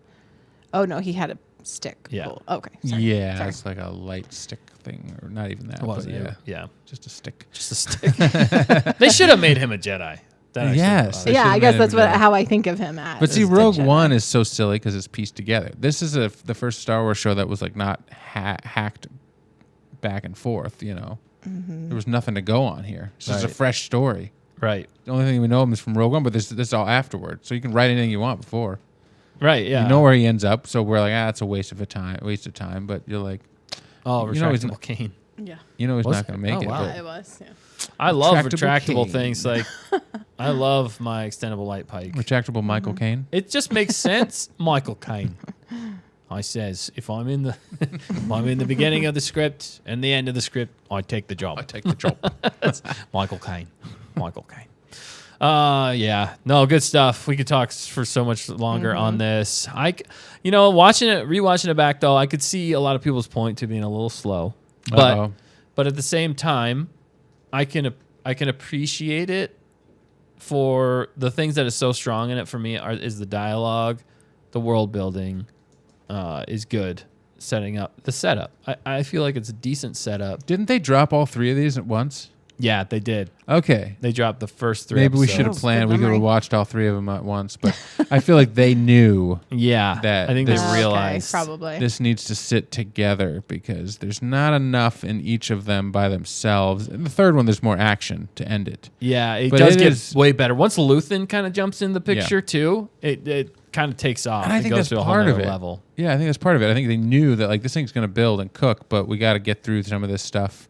Oh, no, he had a stick. Yeah. Full. Okay. Sorry. Yeah, Sorry. It's like a light stick thing. Or not even that. Was but it? Yeah. Just a stick. Just a stick. They should have made him a Jedi. Yes. Yeah, I guess that's how I think of him as. But see, Rogue One is so silly because it's pieced together. This is the first Star Wars show that was like not hacked back and forth, you know. There was nothing to go on here. It's just a fresh story. Right. The only thing we know of him is from Rogue One, but this is all afterward. So you can write anything you want before. Right, yeah. You know where he ends up, so we're like, it's a waste of time. But you're like, retractable cane. Yeah. You know he's not going to make it. Wow. Yeah, it was, yeah. I love retractable things. Like, I love my extendable light pike. Retractable Michael Caine. It just makes sense. Michael Caine. I says, if I'm in the beginning of the script and the end of the script, I take the job. Michael Caine. No, good stuff. We could talk for so much longer on this. Rewatching it back though, I could see a lot of people's point to being a little slow, but at the same time, I can I can appreciate it for the things that is so strong in it for me is the dialogue, the world building is good. Setting up the setup. I feel like it's a decent setup. Didn't they drop all 3 of these at once? Yeah, they did. Okay. They dropped the first 3 Maybe episodes. we should have planned. We Good could have memory. watched all 3 of them at once. But I feel like they knew Yeah, that I think this- they realized. probably. this needs to sit together because there's not enough in each of them by themselves. In the third one, there's more action to end it. Yeah, it But does it get is- way better. Once Luthen kind of jumps in the picture too, it kind of takes off. And I It think goes that's to a whole part of nother it. level. Yeah, I think that's part of it. I think they knew that like this thing's going to build and cook, but we got to get through some of this stuff.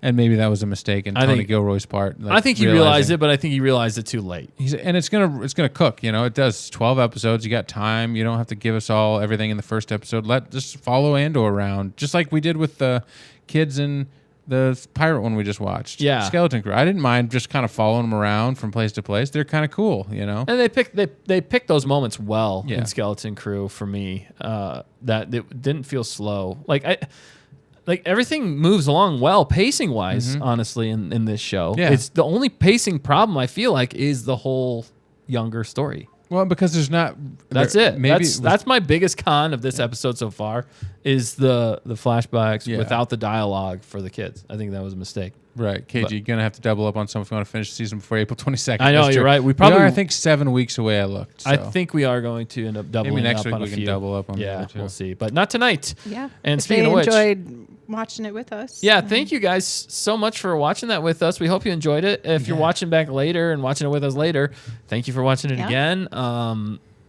And maybe that was a mistake in I Tony think- Gilroy's part. Like, I think he realized it, but I think he realized it too late. And it's gonna cook. You know, it does 12 episodes. You got time. You don't have to give us all everything in the first episode. Just follow Andor around, just like we did with the kids in the pirate one we just watched. Yeah. Skeleton Crew. I didn't mind just kind of following them around from place to place. They're kind of cool. You know. And they picked those moments well Yeah. in Skeleton Crew for me. That it didn't feel slow. Like everything moves along well, pacing wise. Honestly, in this show, Yeah. it's the only pacing problem I feel like is the whole younger story. Well, because there's not. That's there- it. Maybe That's my biggest con of this episode so far is the flashbacks Yeah. without the dialogue for the kids. I think that was a mistake. right. KG, you're gonna have to double up on some if you want to finish the season before April 22nd. I know, That's you're true. right. We We probably- are, I think 7 weeks away. I looked. So. I think we are going to end up doubling maybe next up week on we a can few. double up on the Yeah, other two. we'll see, but not tonight. Yeah. And If speaking they of which, enjoyed watching it with us. yeah, thank you guys so much for watching that with us. We hope you enjoyed it. If you're watching back later and watching it with us later, thank you for watching it Yeah. again.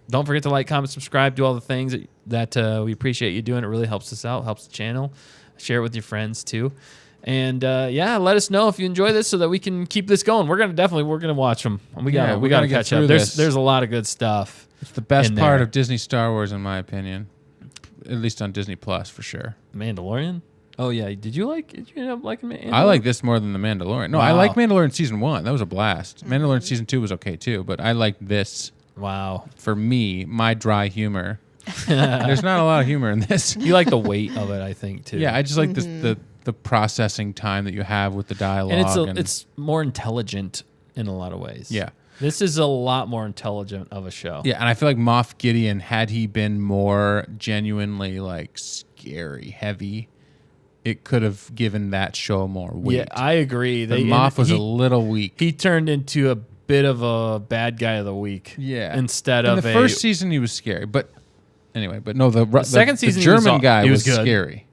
Don't forget to like, comment, subscribe, do all the things that we appreciate you doing. It really helps us out, helps the channel. Share it with your friends too. And let us know if you enjoy this so that we can keep this going. We're gonna watch them. We Yeah, gotta we're gonna get catch up. through There's this. a lot of good stuff. It's the best in part there. of Disney Star Wars, in my opinion. At least on Disney Plus, for sure. Mandalorian. Oh yeah, did you end up liking Mandalorian? I like this more than the Mandalorian. No, I Wow. like Mandalorian season 1. That was a blast. Mandalorian season 2 was okay too, but I like this Wow. for me. My dry humor. There's not a lot of humor in this. You like the weight of it, I think too. Yeah, I just like the processing time that you have with the dialogue. and it's more intelligent in a lot of ways. Yeah. This is a lot more intelligent of a show. Yeah, and I feel like Moff Gideon, had he been more genuinely like scary, heavy, it could have given that show more weight. Yeah, I agree. But Moff was a little weak. He turned into a bit of a bad guy of the week. Yeah. Instead In of the first season, he was scary, but anyway, but no, the second season, he German was guy he was was good. scary.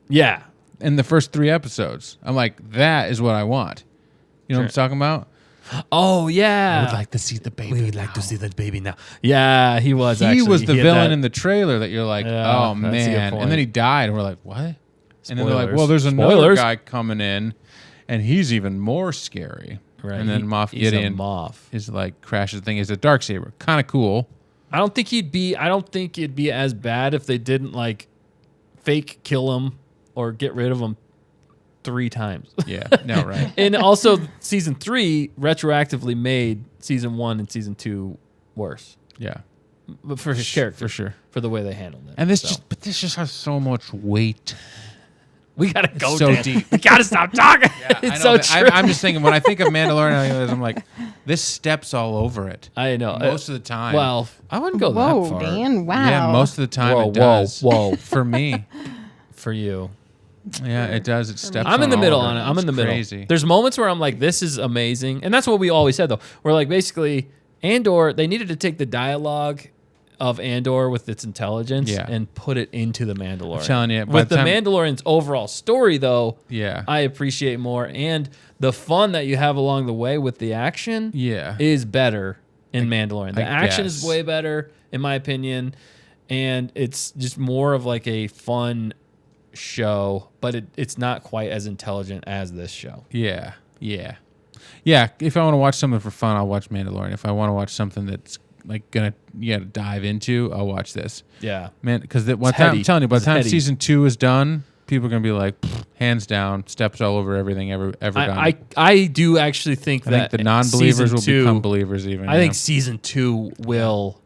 Yeah. In the first 3 episodes, I'm like, that is what I want. You know what I'm talking about? Oh yeah. I would like to see the baby. We would like to see that baby now. Yeah, he was. He actually. was the He had villain that- in the trailer that you're like, Yeah, oh that's a good man, point. and then he died, and we're like, what? And then they're like, Spoilers. well, there's another Spoilers. guy coming in, and he's even more scary. Right. And then Moff he's a Gideon Moff. is like crashes the thing. He's a Darksaber, kind of cool. I don't think it'd be as bad if they didn't like fake kill him or get rid of him 3 times. Yeah, no, right. And also season 3 retroactively made season 1 and season 2 worse. Yeah, But for his character, for sure. for the way they handled it. And this So. this just has so much weight. we gotta go so Dan. deep. We gotta stop talking. I It's know so that- true. I'm just thinking when I think of Mandalorian, I'm like, this steps all over it. I know. Most of the time. Well, I wouldn't go Whoa, that far. Dan! Wow. Yeah, most of the time Whoa, it does. whoa. For me, For you. yeah, it does. It steps. I'm in the all middle over on it. I'm It's in the middle. crazy. There's moments where I'm like, this is amazing. And that's what we always said, though. We're like, basically, Andor, they needed to take the dialogue of Andor with its intelligence Yeah. and put it into the Mandalorian. I'm telling you, by With the the time- Mandalorian's overall story, though, Yeah. I appreciate more. And the fun that you have along the way with the action Yeah. is better in Mandalorian. The I action is guess. way better, in my opinion. And it's just more of like a fun show, but it's not quite as intelligent as this show. Yeah. Yeah. Yeah. If I want to watch something for fun, I'll watch Mandalorian. If I want to watch something that's like gonna dive into, I'll watch this. Yeah. Man, because I'm heady. telling you, by the It's time heady. season 2 is done, people are gonna be like, hands down, steps all over everything ever done. I do actually think I that think the non-believers season will two- become believers. Even I think season 2 will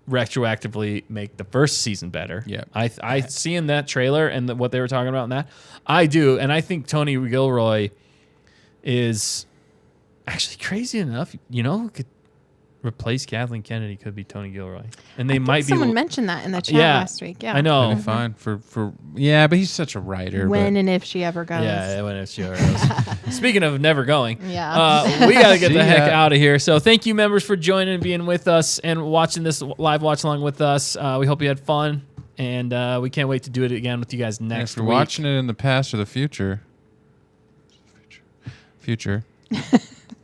retroactively make the first season better. Yeah. I see in that trailer and what they were talking about in that. I do, and I think Tony Gilroy is actually, crazy enough, who could replace Kathleen Kennedy could be Tony Gilroy, and they might be. Someone mentioned that in the chat last week. Yeah, I know. That'd be fine but he's such a writer. When and if she ever goes. Yeah, when if she ever goes. Speaking of never going, we got to get the heck out of here. So thank you, members, for joining and being with us and watching this live watch along with us. We hope you had fun, and we can't wait to do it again with you guys next if you're week. watching it in the past or the future,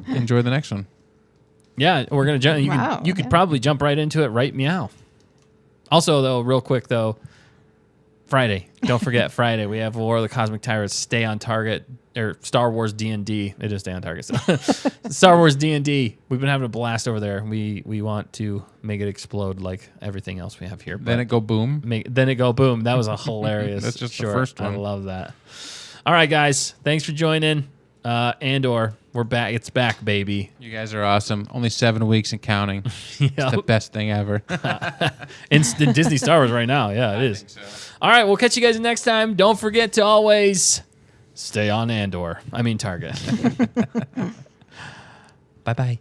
enjoy the next one. Yeah, we're gonna jump. You could probably jump right into it. Right, meow. Also, though, real quick though, Friday. Don't forget Friday. We have War of the Cosmic Tyrants. Stay on target, or Star Wars D&D. It is Stay on Target. So. Star Wars D&D. We've been having a blast over there. We want to make it explode like everything else we have here. Then it go boom. Then it go boom. That was a hilarious. That's just short. the first one. I love that. All right, guys. Thanks for joining. Andor, we're back. It's back, baby. You guys are awesome. Only 7 weeks and counting. It's the best thing ever. in Disney Star Wars right now. Yeah, it is. So. All right, we'll catch you guys next time. Don't forget to always stay on Andor. I mean Target. Bye-bye.